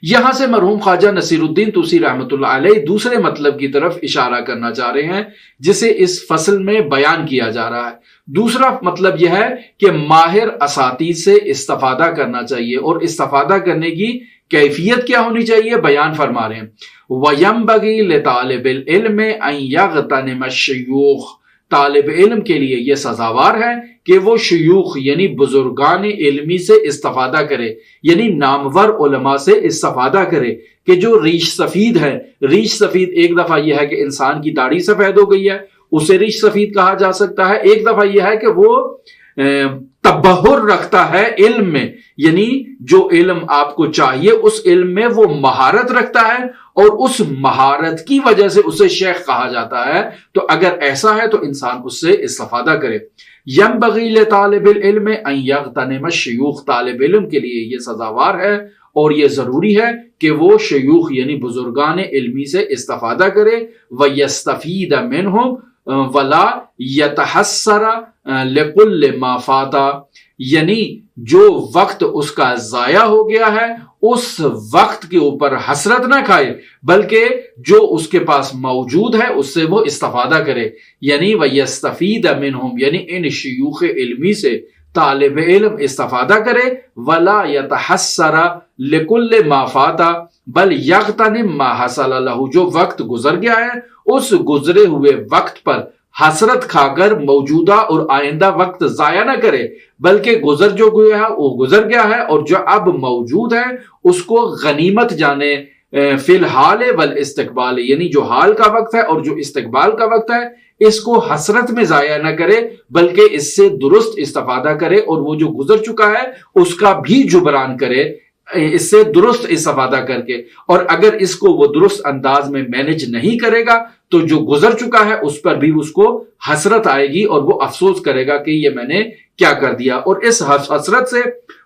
یہاں سے مرحوم خواجہ نصیر الدین طوسی رحمۃ اللہ علیہ دوسرے مطلب کی طرف اشارہ کرنا چاہ رہے ہیں جسے اس فصل میں بیان کیا جا رہا ہے. دوسرا مطلب یہ ہے کہ ماہر اساتید سے استفادہ کرنا چاہیے اور استفادہ کرنے کی کیفیت کیا ہونی چاہیے بیان فرما رہے ہیں. وَيَنبَغِي لِطَالِبِ الْعِلْمِ أَن يَغْتَنِمَ الشُّيُوخَ طالب علم کے لیے یہ سزاوار ہے کہ وہ شیوخ یعنی بزرگان علمی سے استفادہ کرے یعنی نامور علماء سے استفادہ کرے کہ جو ریش سفید ہے. ریش سفید ایک دفعہ یہ ہے کہ انسان کی داڑھی سفید ہو گئی ہے اسے ریش سفید کہا جا سکتا ہے. ایک دفعہ یہ ہے کہ وہ تبہر رکھتا ہے علم میں یعنی جو علم آپ کو چاہیے اس علم میں وہ مہارت رکھتا ہے اور اس مہارت کی وجہ سے اسے شیخ کہا جاتا ہے. تو اگر ایسا ہے تو انسان اس سے استفادہ کرے. ينبغي لطالب العلم ان يغتنم الشيوخ طالب علم کے لیے یہ سزاوار ہے اور یہ ضروری ہے کہ وہ شیوخ یعنی بزرگان علمی سے استفادہ کرے. وَيَسْتَفِيدَ مِنْهُمْ وَلَا يَتَحَسَّرَ لِكُلِّ مَا فَاتَ یعنی جو وقت اس کا ضائع ہو گیا ہے اس وقت کے اوپر حسرت نہ کھائے بلکہ جو اس کے پاس موجود ہے اس سے وہ استفادہ کرے. یعنی وَيَسْتَفِيدَ مِنْهُمْ یعنی ان شیوخ علمی سے طالب علم استفادہ کرے. وَلَا يَتَحَسَّرَ لِكُلِّ مَا فَاتَ بل يَغْتَنِمْ مَا حَصَلَ لَهُ جو وقت گزر گیا ہے اس گزرے ہوئے وقت پر حسرت کھا کر موجودہ اور آئندہ وقت ضائع نہ کرے بلکہ گزر جو گیا ہے وہ گزر گیا ہے اور جو اب موجود ہے اس کو غنیمت جانے. فی الحال والاستقبال یعنی جو حال کا وقت ہے اور جو استقبال کا وقت ہے اس کو حسرت میں ضائع نہ کرے بلکہ اس سے درست استفادہ کرے اور وہ جو گزر چکا ہے اس کا بھی جبران کرے اس سے درست استفادہ کر کے. اور اگر اس کو وہ درست انداز میں مینج نہیں کرے گا تو جو گزر چکا ہے اس پر بھی اس کو حسرت آئے گی اور وہ افسوس کرے گا کہ یہ میں نے کیا کر دیا اور اس حسرت سے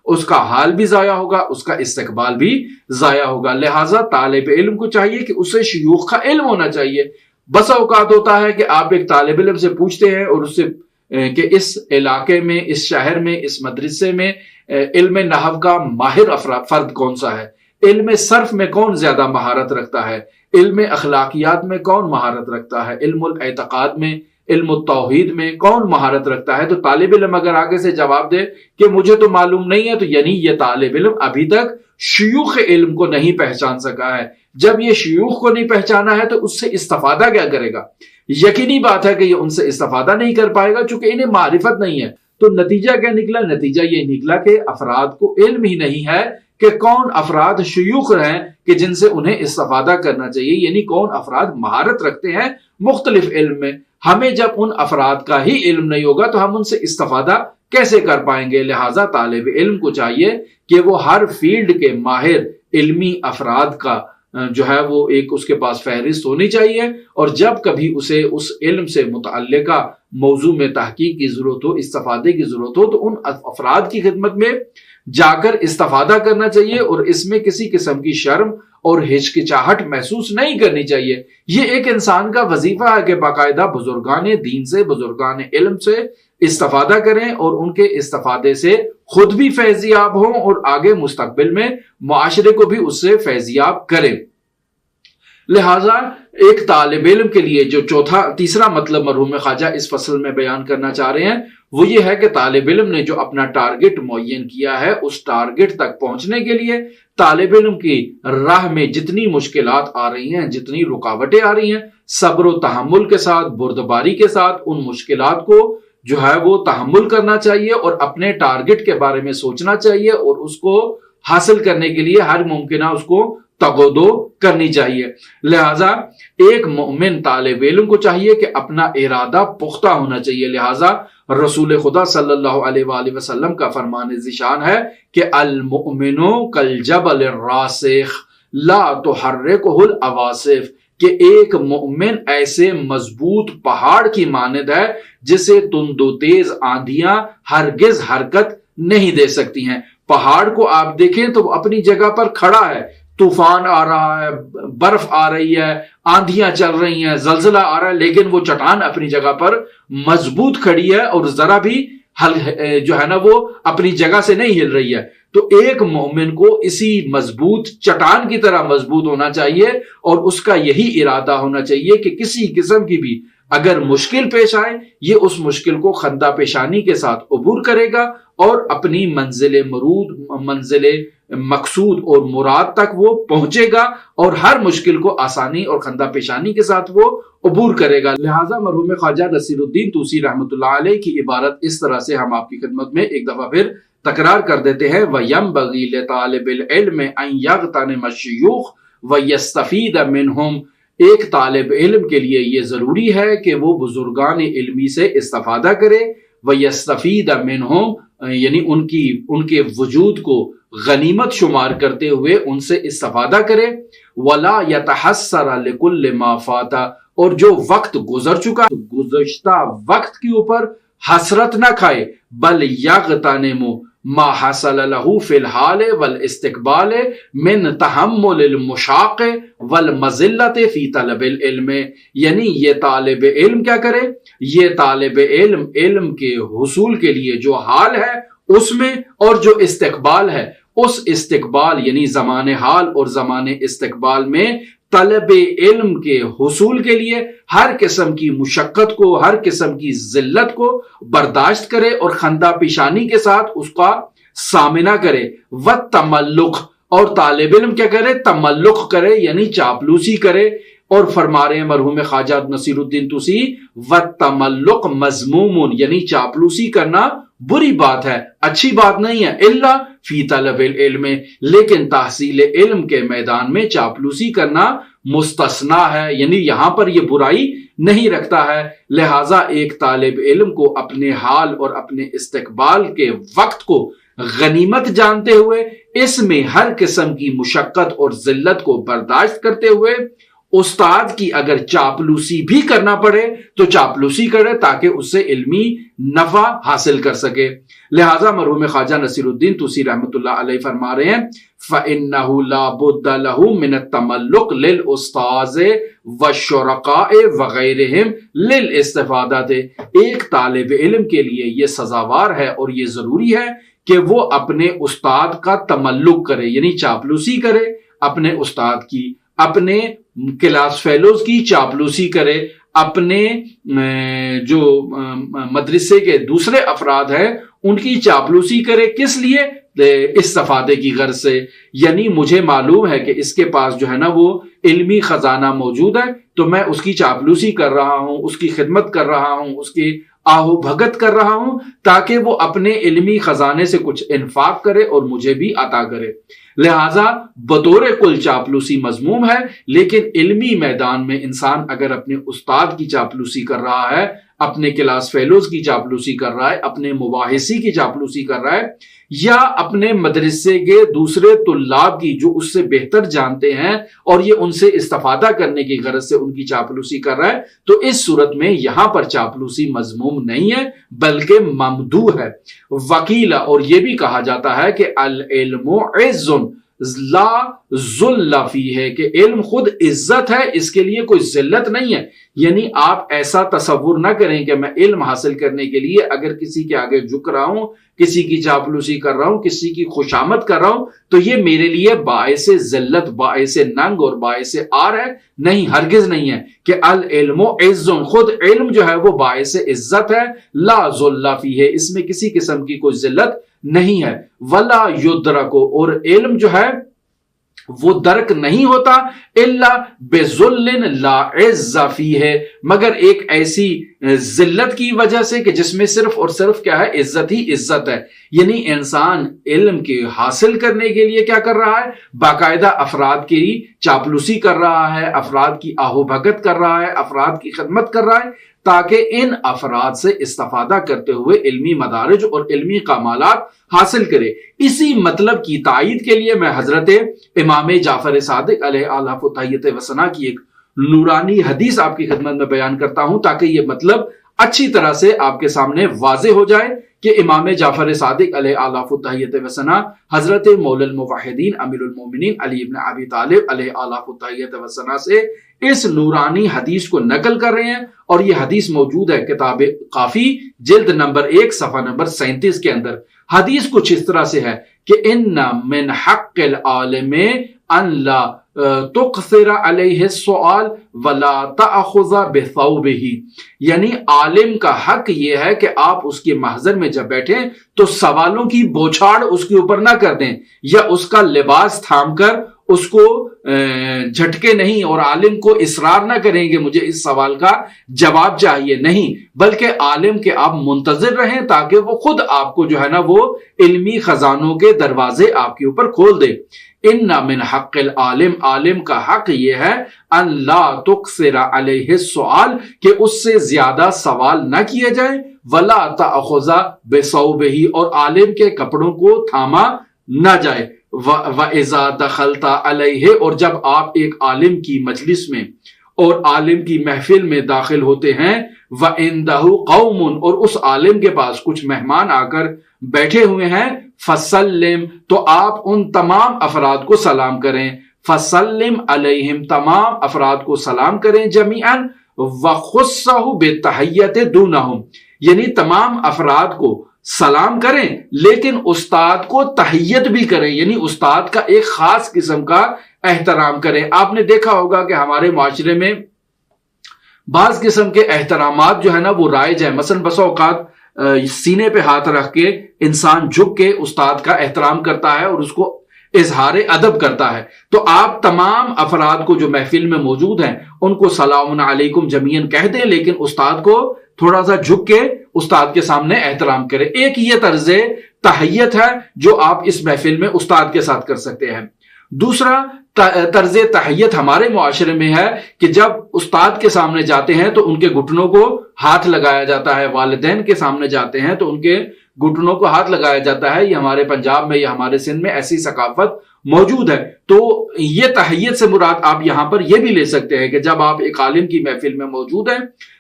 اس کا حال بھی ضائع ہوگا اس کا استقبال بھی ضائع ہوگا. لہٰذا طالب علم کو چاہیے کہ اسے شیوخ کا علم ہونا چاہیے بسا اوقات ہوتا ہے کہ آپ ایک طالب علم سے پوچھتے ہیں اور اس سے کہ اس علاقے میں، اس شہر میں، اس مدرسے میں علم نحو کا ماہر فرد کون سا ہے، علم صرف میں کون زیادہ مہارت رکھتا ہے، علم اخلاقیات میں کون مہارت رکھتا ہے، علم الاعتقاد میں، علم التوحید میں کون مہارت رکھتا ہے۔ تو طالب علم اگر آگے سے جواب دے کہ مجھے تو معلوم نہیں ہے، تو یعنی یہ طالب علم ابھی تک شیوخ علم کو نہیں پہچان سکا ہے۔ جب یہ شیوخ کو نہیں پہچانا ہے تو اس سے استفادہ کیا کرے گا؟ یقینی بات ہے کہ یہ ان سے استفادہ نہیں کر پائے گا، چونکہ انہیں معرفت نہیں ہے۔ تو نتیجہ کیا نکلا؟ نتیجہ یہ نکلا کہ افراد کو علم ہی نہیں ہے کہ کون افراد شیوخ ہیں کہ جن سے انہیں استفادہ کرنا چاہیے، یعنی کون افراد مہارت رکھتے ہیں مختلف علم میں۔ ہمیں جب ان افراد کا ہی علم نہیں ہوگا تو ہم ان سے استفادہ کیسے کر پائیں گے؟ لہٰذا طالب علم کو چاہیے کہ وہ ہر فیلڈ کے ماہر علمی افراد کا جو ہے وہ ایک اس کے پاس فہرست ہونی چاہیے، اور جب کبھی اسے اس علم سے متعلقہ موضوع میں تحقیق کی ضرورت ہو، استفادے کی ضرورت ہو، تو ان افراد کی خدمت میں جا کر استفادہ کرنا چاہیے، اور اس میں کسی قسم کی شرم اور ہچکچاہٹ محسوس نہیں کرنی چاہیے۔ یہ ایک انسان کا وظیفہ ہے کہ باقاعدہ بزرگان دین سے، بزرگان علم سے استفادہ کریں، اور ان کے استفادے سے خود بھی فیضیاب ہوں اور آگے مستقبل میں معاشرے کو بھی اس سے فیضیاب کریں۔ لہٰذا ایک طالب علم کے لیے جو تیسرا مطلب مرحوم خواجہ اس فصل میں بیان کرنا چاہ رہے ہیں وہ یہ ہے کہ طالب علم نے جو اپنا ٹارگٹ معین کیا ہے، اس ٹارگٹ تک پہنچنے کے لیے طالب علم کی راہ میں جتنی مشکلات آ رہی ہیں، جتنی رکاوٹیں آ رہی ہیں، صبر و تحمل کے ساتھ، بردباری کے ساتھ ان مشکلات کو جو ہے وہ تحمل کرنا چاہیے، اور اپنے ٹارگٹ کے بارے میں سوچنا چاہیے، اور اس کو حاصل کرنے کے لیے ہر ممکنہ اس کو تگودو کرنی چاہیے۔ لہٰذا ایک مومن طالب علم کو چاہیے کہ اپنا ارادہ پختہ ہونا چاہیے۔ لہٰذا رسول خدا صلی اللہ علیہ وآلہ وسلم کا فرمان ذیشان ہے کہ المؤمن کالجبل الراسخ لا تحرکہ العواصف، کہ ایک مومن ایسے مضبوط پہاڑ کی مانند ہے جسے تند و تیز آندھیاں ہرگز حرکت نہیں دے سکتی ہیں۔ پہاڑ کو آپ دیکھیں تو وہ اپنی جگہ پر کھڑا ہے، طوفان آ رہا ہے، برف آ رہی ہے، آندھیاں چل رہی ہیں، زلزلہ آ رہا ہے، لیکن وہ چٹان اپنی جگہ پر مضبوط کھڑی ہے اور ذرا بھی جو ہے نا وہ اپنی جگہ سے نہیں ہل رہی ہے۔ تو ایک مومن کو اسی مضبوط چٹان کی طرح مضبوط ہونا چاہیے، اور اس کا یہی ارادہ ہونا چاہیے کہ کسی قسم کی بھی اگر مشکل پیش آئے، یہ اس مشکل کو خندہ پیشانی کے ساتھ عبور کرے گا، اور اپنی منزل مقصود اور مراد تک وہ پہنچے گا، اور ہر مشکل کو آسانی اور خندہ پیشانی کے ساتھ وہ عبور کرے گا۔ لہٰذا مرحوم خواجہ نصیر الدین طوسی رحمۃ اللہ علیہ کی عبارت اس طرح سے ہم آپ کی خدمت میں ایک دفعہ پھر تکرار کر دیتے ہیں، وَيَنبَغِي لِطَالِبِ الْعِلْمِ أَن يَغْتَنِمَ الشُّيُوخَ وَيَسْتَفِيدَ مِنْهُمْ۔ ایک طالب علم کے لیے یہ ضروری ہے کہ وہ بزرگان علمی سے استفادہ کرے، وَيَسْتَفِيدَ مِنْهُمْ یعنی ان کے وجود کو غنیمت شمار کرتے ہوئے ان سے استفادہ کرے، وَلَا يَتَحَسَّرَ لِكُلِّ مَا فَاتَ اور جو وقت گزر چکا گزشتہ وقت کے اوپر حسرت نہ کھائے، بل یغتنم ما حصل له فی الحال والاستقبال من تحمل المشاق والمذلت فی طلب العلم، یعنی یہ طالب علم کیا کرے؟ یہ طالب علم کے حصول کے لیے جو حال ہے اس میں، اور جو استقبال ہے اس استقبال یعنی زمان حال اور زمان استقبال میں طلب علم کے حصول کے لیے ہر قسم کی مشقت کو، ہر قسم کی ذلت کو برداشت کرے، اور خندہ پیشانی کے ساتھ اس کا سامنا کرے۔ وَالتَّمَلُّقُ اور طالب علم کیا کرے؟ تملق کرے، یعنی چاپلوسی کرے۔ اور فرما رہے ہیں مرحوم خواجہ نصیر الدین طوسی، وَالتَّمَلُّقُ مَذْمُومٌ یعنی چاپلوسی کرنا بری بات ہے، اچھی بات نہیں ہے، الا فی طلب العلم لیکن تحصیل علم کے میدان میں چاپلوسی کرنا مستثنا ہے، یعنی یہاں پر یہ برائی نہیں رکھتا ہے۔ لہٰذا ایک طالب علم کو اپنے حال اور اپنے استقبال کے وقت کو غنیمت جانتے ہوئے اس میں ہر قسم کی مشقت اور ذلت کو برداشت کرتے ہوئے استاد کی اگر چاپلوسی بھی کرنا پڑے تو چاپلوسی کرے تاکہ اس سے علمی نفع حاصل کر سکے۔ لہذا مرحوم خواجہ نصیر الدین طوسی رحمۃ اللہ علیہ فرما رہے ہیں فَإِنَّهُ لَا بُدَّ لَهُ مِنَ التَّمَلُّقِ لِلْأُسْتَاذِ وَالشُّرَكَاءِ وَغَيْرِهِمْ لِلْإِسْتِفَادَةِ۔ ایک طالب علم کے لیے یہ سزاوار ہے اور یہ ضروری ہے کہ وہ اپنے استاد کا تملق کرے، یعنی چاپلوسی کرے اپنے استاد کی، اپنے کلاس فیلوز کی چاپلوسی کرے، اپنے جو مدرسے کے دوسرے افراد ہیں ان کی چاپلوسی کرے۔ کس لیے؟ استفادے کی غرض سے، یعنی مجھے معلوم ہے کہ اس کے پاس جو ہے نا وہ علمی خزانہ موجود ہے تو میں اس کی چاپلوسی کر رہا ہوں، اس کی خدمت کر رہا ہوں، اس کی آہو بھگت کر رہا ہوں تاکہ وہ اپنے علمی خزانے سے کچھ انفاق کرے اور مجھے بھی عطا کرے۔ لہٰذا بطور کل چاپلوسی مذموم ہے، لیکن علمی میدان میں انسان اگر اپنے استاد کی چاپلوسی کر رہا ہے، اپنے کلاس فیلوز کی چاپلوسی کر رہا ہے، اپنے مباحثی کی چاپلوسی کر رہا ہے، یا اپنے مدرسے کے دوسرے طلاب کی جو اس سے بہتر جانتے ہیں اور یہ ان سے استفادہ کرنے کی غرض سے ان کی چاپلوسی کر رہا ہے، تو اس صورت میں یہاں پر چاپلوسی مذموم نہیں ہے بلکہ ممدوح ہے۔ وکیلا، اور یہ بھی کہا جاتا ہے کہ العلم عز لا ذل فیہ، کہ علم خود عزت ہے، اس کے لیے کوئی ذلت نہیں ہے۔ یعنی آپ ایسا تصور نہ کریں کہ میں علم حاصل کرنے کے لیے اگر کسی کے آگے جھک رہا ہوں، کسی کی چاپلوسی کر رہا ہوں، کسی کی خوشامد کر رہا ہوں تو یہ میرے لیے باعث ذلت، باعث ننگ اور باعث عار ہے۔ نہیں، ہرگز نہیں ہے کہ العلم عز، خود علم جو ہے وہ باعث عزت ہے، لا ذل فیہ، اس میں کسی قسم کی کوئی ذلت نہیں ہے۔ ولا یدرک، اور علم جو ہے وہ درک نہیں ہوتا الا بذل لا عز فیہ، مگر ایک ایسی ذلت کی وجہ سے کہ جس میں صرف اور صرف کیا ہے؟ عزت ہی عزت ہے۔ یعنی انسان علم کے حاصل کرنے کے لیے کیا کر رہا ہے؟ باقاعدہ افراد کی چاپلوسی کر رہا ہے، افراد کی آہو بھگت کر رہا ہے، افراد کی خدمت کر رہا ہے تاکہ ان افراد سے استفادہ کرتے ہوئے علمی مدارج اور علمی کمالات حاصل کرے۔ اسی مطلب کی تائید کے لیے میں حضرت امام جعفر صادق علیہ اعلیٰ تحیت و ثنا کی ایک نورانی حدیث آپ کی خدمت میں بیان کرتا ہوں تاکہ یہ مطلب اچھی طرح سے آپ کے سامنے واضح ہو جائے کہ امام جعفر صادق علیہ اعلیٰ تحیت و ثنا حضرت مولا الموحدین امیر المومنین علی ابن ابی طالب علیہ اعلیٰ تحیت و ثنا سے اس نورانی حدیث کو نقل کر رہے ہیں، اور یہ حدیث موجود ہے کتاب کافی جلد نمبر 1 صفحہ نمبر 37 کے اندر۔ حدیث کچھ اس طرح سے ہے کہ ان من حق العالم ان لا تقصر علیہ السؤال ولا تأخذ بثوبہ، یعنی عالم کا حق یہ ہے کہ آپ اس کے محضر میں جب بیٹھیں تو سوالوں کی بوچھاڑ اس کے اوپر نہ کر دیں، یا اس کا لباس تھام کر اس کو جھٹکے نہیں، اور عالم کو اصرار نہ کریں کہ مجھے اس سوال کا جواب چاہیے، نہیں، بلکہ عالم کے آپ منتظر رہیں تاکہ وہ خود آپ کو جو ہے نا وہ علمی خزانوں کے دروازے آپ کے اوپر کھول دے۔ ان من حق العالم، عالم کا حق یہ ہے ان لا تقصر علیہ السؤال، کہ اس سے زیادہ سوال نہ کیے جائیں، ولا تأخذ بثوبہ، اور عالم کے کپڑوں کو تھاما نہ جائے۔ وَإِذَا دَخَلْتَ عَلَيْهِ، اور جب آپ ایک عالم کی مجلس میں اور عالم کی محفل میں داخل ہوتے ہیں، وَعِنْدَهُ قَوْمٌ، اور اس عالم کے پاس کچھ مہمان آ کر بیٹھے ہوئے ہیں، فَسَلِّمْ، تو آپ ان تمام افراد کو سلام کریں، فَسَلِّمْ عَلَيْهِمْ، تمام افراد کو سلام کریں جمیعاً، وَخُصَّهُ بِالتَّحِيَّةِ دُونَهُمْ، یعنی تمام افراد کو سلام کریں لیکن استاد کو تحیت بھی کریں، یعنی استاد کا ایک خاص قسم کا احترام کریں۔ آپ نے دیکھا ہوگا کہ ہمارے معاشرے میں بعض قسم کے احترامات جو ہے نا وہ رائج ہیں، مثلا بسا اوقات سینے پہ ہاتھ رکھ کے انسان جھک کے استاد کا احترام کرتا ہے اور اس کو اظہار ادب کرتا ہے، تو آپ تمام افراد کو جو محفل میں موجود ہیں ان کو سلام علیکم جمیعاً کہہ دیں، لیکن استاد کو تھوڑا سا جھک کے استاد کے سامنے احترام کریں۔ ایک یہ طرز تحیت ہے جو آپ اس محفل میں استاد کے ساتھ کر سکتے ہیں۔ دوسرا طرز تحیت ہمارے معاشرے میں ہے کہ جب استاد کے سامنے جاتے ہیں تو ان کے گھٹنوں کو ہاتھ لگایا جاتا ہے، والدین کے سامنے جاتے ہیں تو ان کے گھٹنوں کو ہاتھ لگایا جاتا ہے۔ یہ ہمارے پنجاب میں یا ہمارے سندھ میں ایسی ثقافت موجود ہے۔ تو یہ تحیت سے مراد آپ یہاں پر یہ بھی لے سکتے ہیں کہ جب آپ ایک عالم کی محفل میں موجود ہیں،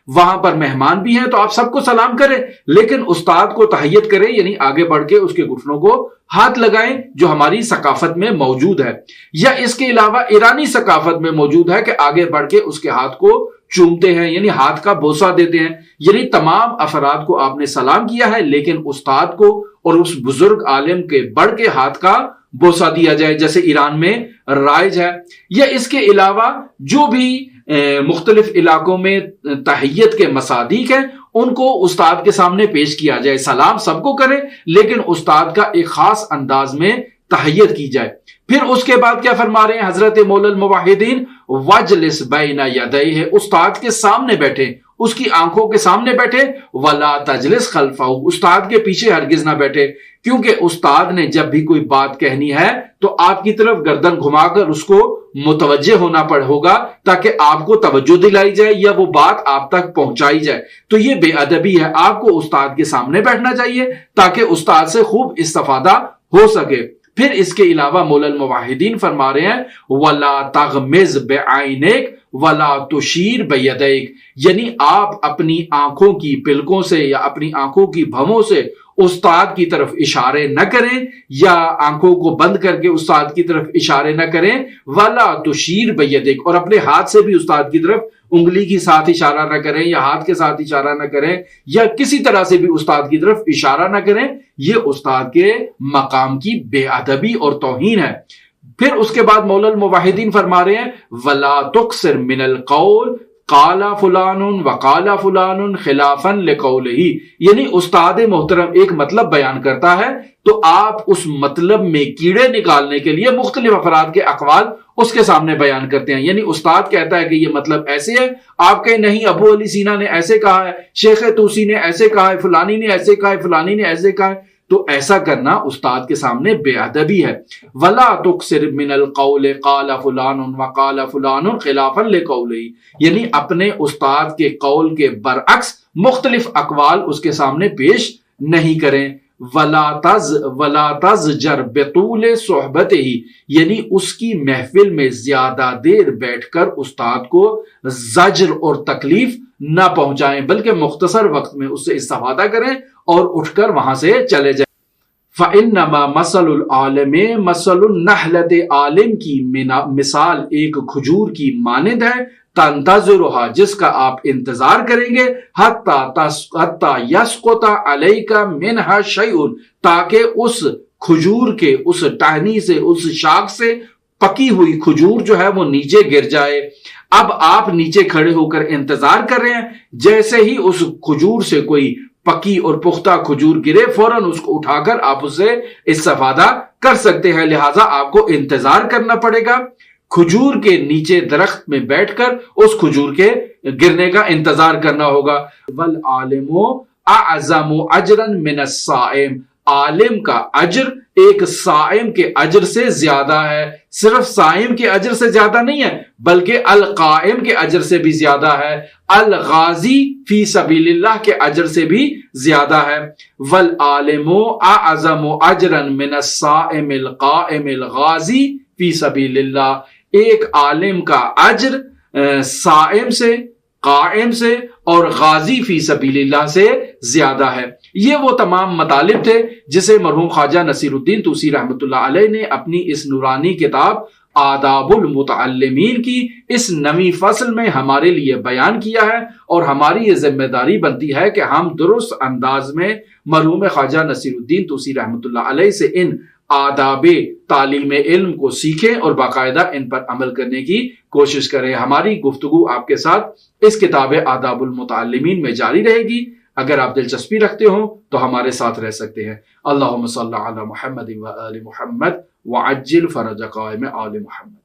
وہاں پر مہمان بھی ہیں، تو آپ سب کو سلام کریں، لیکن استاد کو تحیت کریں، یعنی آگے بڑھ کے اس کے گھٹنوں کو ہاتھ لگائیں، جو ہماری ثقافت میں موجود ہے۔ یا اس کے علاوہ ایرانی ثقافت میں موجود ہے کہ آگے بڑھ کے اس کے ہاتھ کو چومتے ہیں، یعنی ہاتھ کا بوسہ دیتے ہیں، یعنی تمام افراد کو آپ نے سلام کیا ہے، لیکن استاد کو اور اس بزرگ عالم کے بڑھ کے ہاتھ کا بوسہ دیا جائے، جیسے ایران میں رائج ہے۔ یا اس کے علاوہ جو بھی مختلف علاقوں میں تحیت کے مصادیق ہیں، ان کو استاد کے سامنے پیش کیا جائے، سلام سب کو کریں، لیکن استاد کا ایک خاص انداز میں تحیت کی جائے۔ پھر اس کے بعد کیا فرما رہے ہیں حضرت مولا الموحدین، وجلس بین یدیہ، استاد کے سامنے بیٹھے، اس کی آنکھوں کے سامنے بیٹھے، ولا تجلس خلفہ، استاد کے پیچھے ہرگز نہ بیٹھے، کیونکہ استاد نے جب بھی کوئی بات کہنی ہے تو آپ کی طرف گردن گھما کر اس کو متوجہ ہونا ہوگا، تاکہ آپ کو توجہ دلائی جائے یا وہ بات آپ تک پہنچائی جائے۔ تو یہ بے ادبی ہے، آپ کو استاد کے سامنے بیٹھنا چاہیے تاکہ استاد سے خوب استفادہ ہو سکے۔ پھر اس کے علاوہ مولا الموحدین فرما رہے ہیں، وَلَا تَغْمِزْ بِعَيْنِكَ وَلَا تُشِيرْ بِيَدَيْكَ، یعنی آپ اپنی آنکھوں کی پلکوں سے یا اپنی آنکھوں کی بھووں سے استاد کی طرف اشارے نہ کریں، یا آنکھوں کو بند کر کے استاد کی طرف اشارے نہ کریں، وَلَا تُشِيرْ بِيَدِكَ، اور اپنے ہاتھ سے بھی استاد کی طرف انگلی کے ساتھ اشارہ نہ کریں یا ہاتھ کے ساتھ اشارہ نہ کریں یا کسی طرح سے بھی استاد کی طرف اشارہ نہ کریں، یہ استاد کے مقام کی بے ادبی اور توہین ہے۔ پھر اس کے بعد مولا الموحدین فرما رہے ہیں، وَلَا تُكْثِرْ مِنَ الْقَوْلِ قال فلان وقال فلان خلافا لقولہ، یعنی استاد محترم ایک مطلب بیان کرتا ہے تو آپ اس مطلب میں کیڑے نکالنے کے لیے مختلف افراد کے اقوال اس کے سامنے بیان کرتے ہیں، یعنی استاد کہتا ہے کہ یہ مطلب ایسے ہے، آپ کہیں نہیں ابو علی سینا نے ایسے کہا ہے، شیخ توسی نے ایسے کہا ہے، فلانی نے ایسے کہا ہے، فلانی نے ایسے کہا ہے، تو ایسا کرنا استاد کے سامنے بے ادبی ہے۔ وَلَا تُكْثِرْ مِنَ الْقَوْلِ قَالَ فُلَانٌ وَقَالَ فُلَانٌ خِلَافًا لِقَوْلِهِ، یعنی اپنے استاد کے قول کے برعکس مختلف اقوال اس کے سامنے پیش نہیں کریں۔ وَلَا تَزْجَرْ بِطُولِ صُحْبَتِهِ، یعنی اس کی محفل میں زیادہ دیر بیٹھ کر استاد کو زجر اور تکلیف نہ پہنچائیں، بلکہ مختصر وقت میں اس سے استفادہ کریں اور اٹھ کر وہاں سے چلے جائیں۔ فَإِنَّمَا مَثَلُ الْعَالِمِ مَثَلُ النَّحْلَةِ، عالم کی مثال ایک کھجور کی مانند ہے، تنتظرها، جس کا آپ انتظار کریں گے، حَتَّى يَسْقُطَ عَلَيْكَ مِنْهَا شَيْءٌ، تاکہ اس کھجور کے اس ٹہنی سے، اس شاخ سے پکی ہوئی کھجور جو ہے وہ نیچے گر جائے۔ اب آپ نیچے کھڑے ہو کر انتظار کر رہے ہیں، جیسے ہی اس کھجور سے کوئی پکی اور پختہ کھجور گرے فوراً اس کو اٹھا کر آپ اسے استفادہ کر سکتے ہیں، لہٰذا آپ کو انتظار کرنا پڑے گا، کھجور کے نیچے درخت میں بیٹھ کر اس کھجور کے گرنے کا انتظار کرنا ہوگا۔ وَالْعَالِمُ أَعْظَمُ أَجْرًا مِنَ الصَّائِمِ، عالم کا اجر ایک صائم کے اجر سے زیادہ ہے، صرف صائم کے اجر سے زیادہ نہیں ہے بلکہ القائم کے اجر سے بھی زیادہ ہے، الغازی فی سبیل اللہ کے اجر سے بھی زیادہ ہے۔ والعالم اعظم اجرا من الصائم القائم الغازی فی سبیل اللہ، ایک عالم کا اجر صائم سے، قائم سے اور غازی فی سبیل اللہ سے زیادہ ہے۔ یہ وہ تمام مطالب تھے جسے مرحوم خواجہ نصیر الدین طوسی رحمۃ اللہ علیہ نے اپنی اس نورانی کتاب آداب المتعلمین کی اس نویں فصل میں ہمارے لیے بیان کیا ہے، اور ہماری یہ ذمہ داری بنتی ہے کہ ہم درست انداز میں مرحوم خواجہ نصیر الدین طوسی رحمۃ اللہ علیہ سے ان آداب تعلیم علم کو سیکھیں اور باقاعدہ ان پر عمل کرنے کی کوشش کریں۔ ہماری گفتگو آپ کے ساتھ اس کتاب آداب المتعلمین میں جاری رہے گی، اگر آپ دلچسپی رکھتے ہوں تو ہمارے ساتھ رہ سکتے ہیں۔ اللہم صلی علی محمد و آل محمد وعجل فرج قائم آل محمد۔